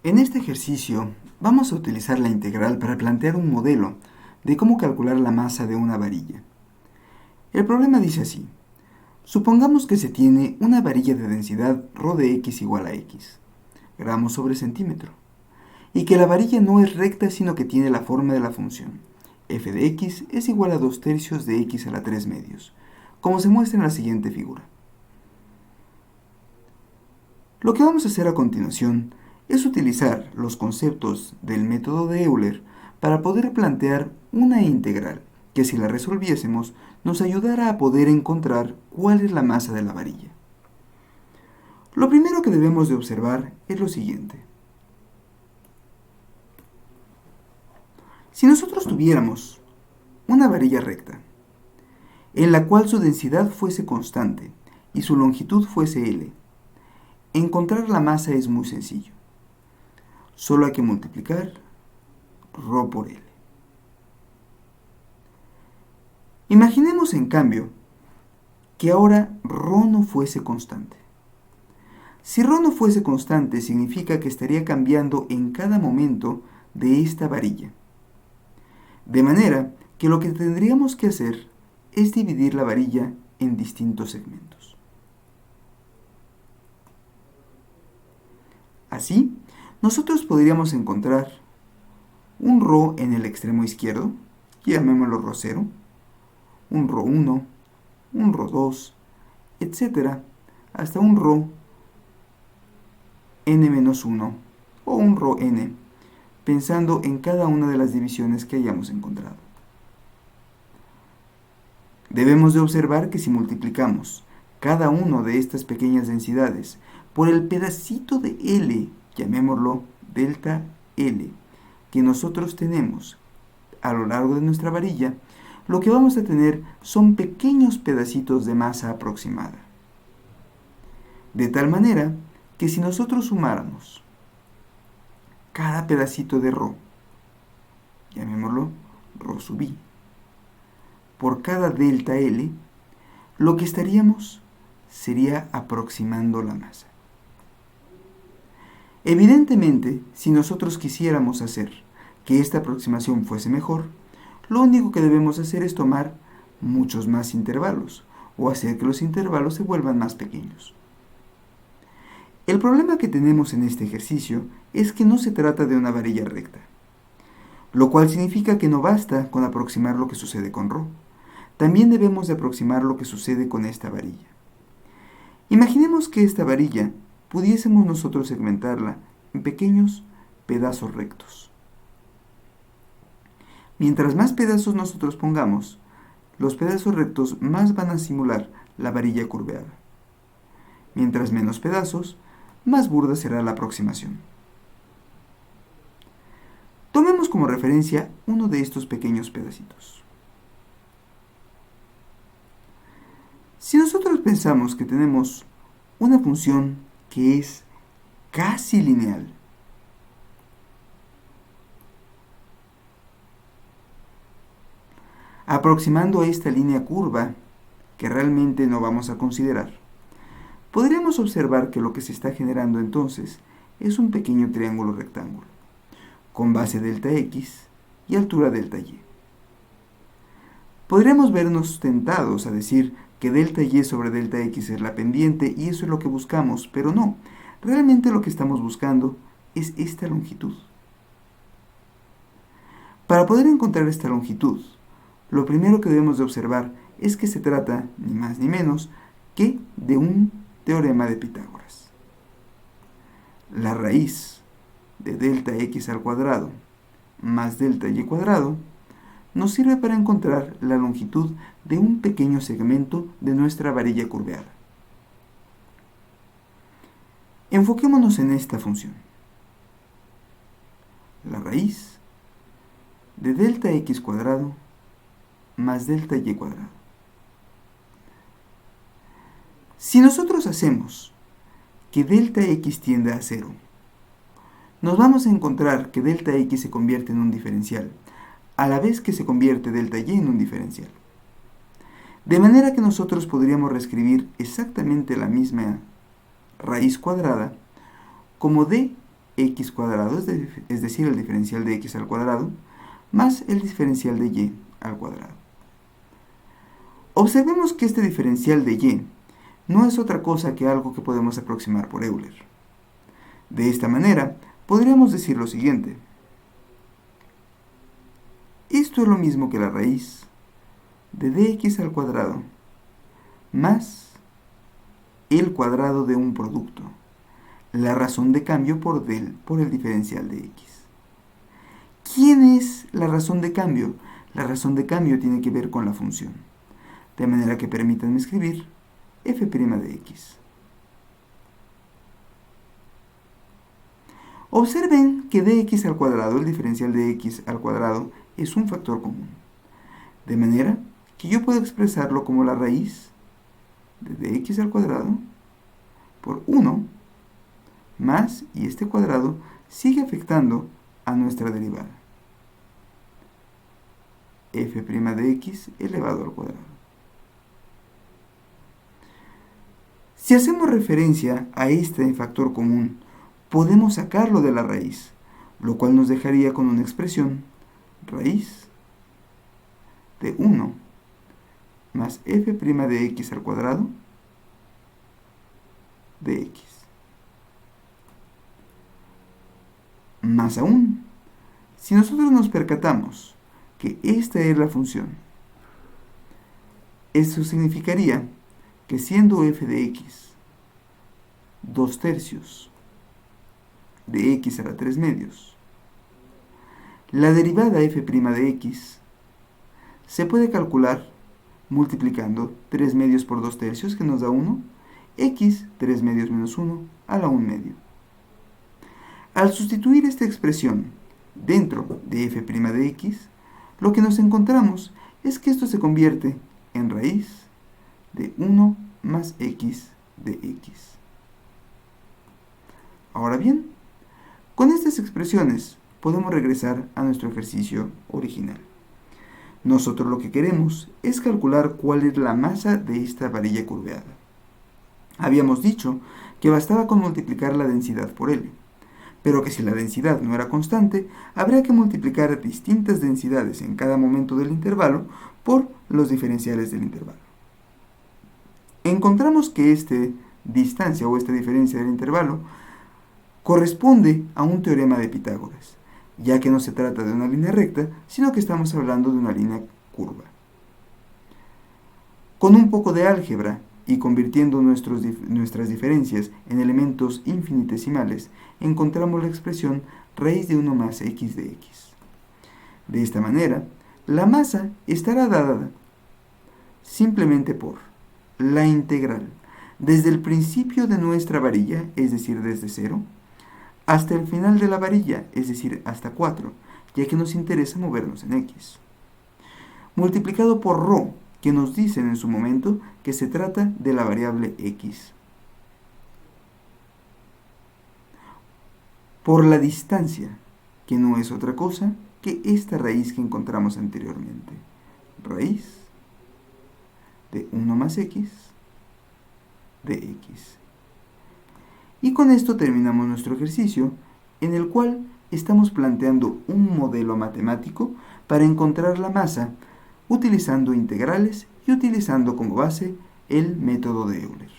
En este ejercicio vamos a utilizar la integral para plantear un modelo de cómo calcular la masa de una varilla. El problema dice así: supongamos que se tiene una varilla de densidad ρ de x igual a x, gramos sobre centímetro, y que la varilla no es recta sino que tiene la forma de la función f de x es igual a 2/3 de x a la 3 medios, como se muestra en la siguiente figura. Lo que vamos a hacer a continuación es utilizar los conceptos del método de Euler para poder plantear una integral que, si la resolviésemos, nos ayudará a poder encontrar cuál es la masa de la varilla. Lo primero que debemos de observar es lo siguiente. Si nosotros tuviéramos una varilla recta, en la cual su densidad fuese constante y su longitud fuese L, encontrar la masa es muy sencillo. Solo hay que multiplicar ρ por L. Imaginemos, en cambio, que ahora ρ no fuese constante. Si ρ no fuese constante, significa que estaría cambiando en cada momento de esta varilla. De manera que lo que tendríamos que hacer es dividir la varilla en distintos segmentos. Así, nosotros podríamos encontrar un ρ en el extremo izquierdo, llamémoslo ρ0, un ρ1, un ρ2, etc., hasta un ρ n-1 o un ρn, pensando en cada una de las divisiones que hayamos encontrado. Debemos de observar que si multiplicamos cada una de estas pequeñas densidades por el pedacito de L, llamémoslo delta L, que nosotros tenemos a lo largo de nuestra varilla, lo que vamos a tener son pequeños pedacitos de masa aproximada. De tal manera que si nosotros sumáramos cada pedacito de ρ, llamémoslo ρ sub i, por cada delta L, lo que estaríamos sería aproximando la masa. Evidentemente, si nosotros quisiéramos hacer que esta aproximación fuese mejor, lo único que debemos hacer es tomar muchos más intervalos o hacer que los intervalos se vuelvan más pequeños. El problema que tenemos en este ejercicio es que no se trata de una varilla recta, lo cual significa que no basta con aproximar lo que sucede con ρ. También debemos de aproximar lo que sucede con esta varilla. Imaginemos que esta varilla pudiésemos nosotros segmentarla en pequeños pedazos rectos. Mientras más pedazos nosotros pongamos, los pedazos rectos más van a simular la varilla curveada. Mientras menos pedazos, más burda será la aproximación. Tomemos como referencia uno de estos pequeños pedacitos. Si nosotros pensamos que tenemos una función que es casi lineal, aproximando a esta línea curva, que realmente no vamos a considerar, podríamos observar que lo que se está generando entonces es un pequeño triángulo rectángulo, con base delta x y altura delta y. Podríamos vernos tentados a decir que delta y sobre delta x es la pendiente y eso es lo que buscamos, pero no, realmente lo que estamos buscando es esta longitud. Para poder encontrar esta longitud, lo primero que debemos de observar es que se trata, ni más ni menos, que de un teorema de Pitágoras. La raíz de delta x al cuadrado más delta y cuadrado nos sirve para encontrar la longitud de un pequeño segmento de nuestra varilla curveada. Enfoquémonos en esta función. La raíz de delta x cuadrado más delta y cuadrado. Si nosotros hacemos que delta x tiende a 0, nos vamos a encontrar que delta x se convierte en un diferencial, a la vez que se convierte delta y en un diferencial. De manera que nosotros podríamos reescribir exactamente la misma raíz cuadrada como d x cuadrado, es decir, el diferencial de x al cuadrado, más el diferencial de y al cuadrado. Observemos que este diferencial de y no es otra cosa que algo que podemos aproximar por Euler. De esta manera, podríamos decir lo siguiente. Esto es lo mismo que la raíz de dx al cuadrado más el cuadrado de un producto, la razón de cambio por el diferencial de x. ¿Quién es la razón de cambio? La razón de cambio tiene que ver con la función, de manera que permítanme escribir f' de x. Observen que dx al cuadrado, el diferencial de x al cuadrado, es un factor común, de manera que yo puedo expresarlo como la raíz de dx al cuadrado por 1 más, y este cuadrado sigue afectando a nuestra derivada, f' de x elevado al cuadrado. Si hacemos referencia a este factor común, podemos sacarlo de la raíz, lo cual nos dejaría con una expresión raíz de 1 más f' de x al cuadrado de x. Más aún, si nosotros nos percatamos que esta es la función, eso significaría que siendo f de x 2/3 de x a la 3/2, la derivada f' de x se puede calcular multiplicando 3/2 por 2/3, que nos da 1, x 3/2 menos 1 a la 1/2. Al sustituir esta expresión dentro de f' de x, lo que nos encontramos es que esto se convierte en raíz de 1 más x de x. Ahora bien, con estas expresiones podemos regresar a nuestro ejercicio original. Nosotros lo que queremos es calcular cuál es la masa de esta varilla curveada. Habíamos dicho que bastaba con multiplicar la densidad por L, pero que si la densidad no era constante, habría que multiplicar distintas densidades en cada momento del intervalo por los diferenciales del intervalo. Encontramos que esta distancia o esta diferencia del intervalo corresponde a un teorema de Pitágoras, ya que no se trata de una línea recta, sino que estamos hablando de una línea curva. Con un poco de álgebra y convirtiendo nuestras diferencias en elementos infinitesimales, encontramos la expresión raíz de 1 más x de x. De esta manera, la masa estará dada simplemente por la integral desde el principio de nuestra varilla, es decir, desde 0, hasta el final de la varilla, es decir, hasta 4, ya que nos interesa movernos en x, multiplicado por ρ, que nos dicen en su momento que se trata de la variable x, por la distancia, que no es otra cosa que esta raíz que encontramos anteriormente, raíz de 1 más x de x. Y con esto terminamos nuestro ejercicio, en el cual estamos planteando un modelo matemático para encontrar la masa utilizando integrales y utilizando como base el método de Euler.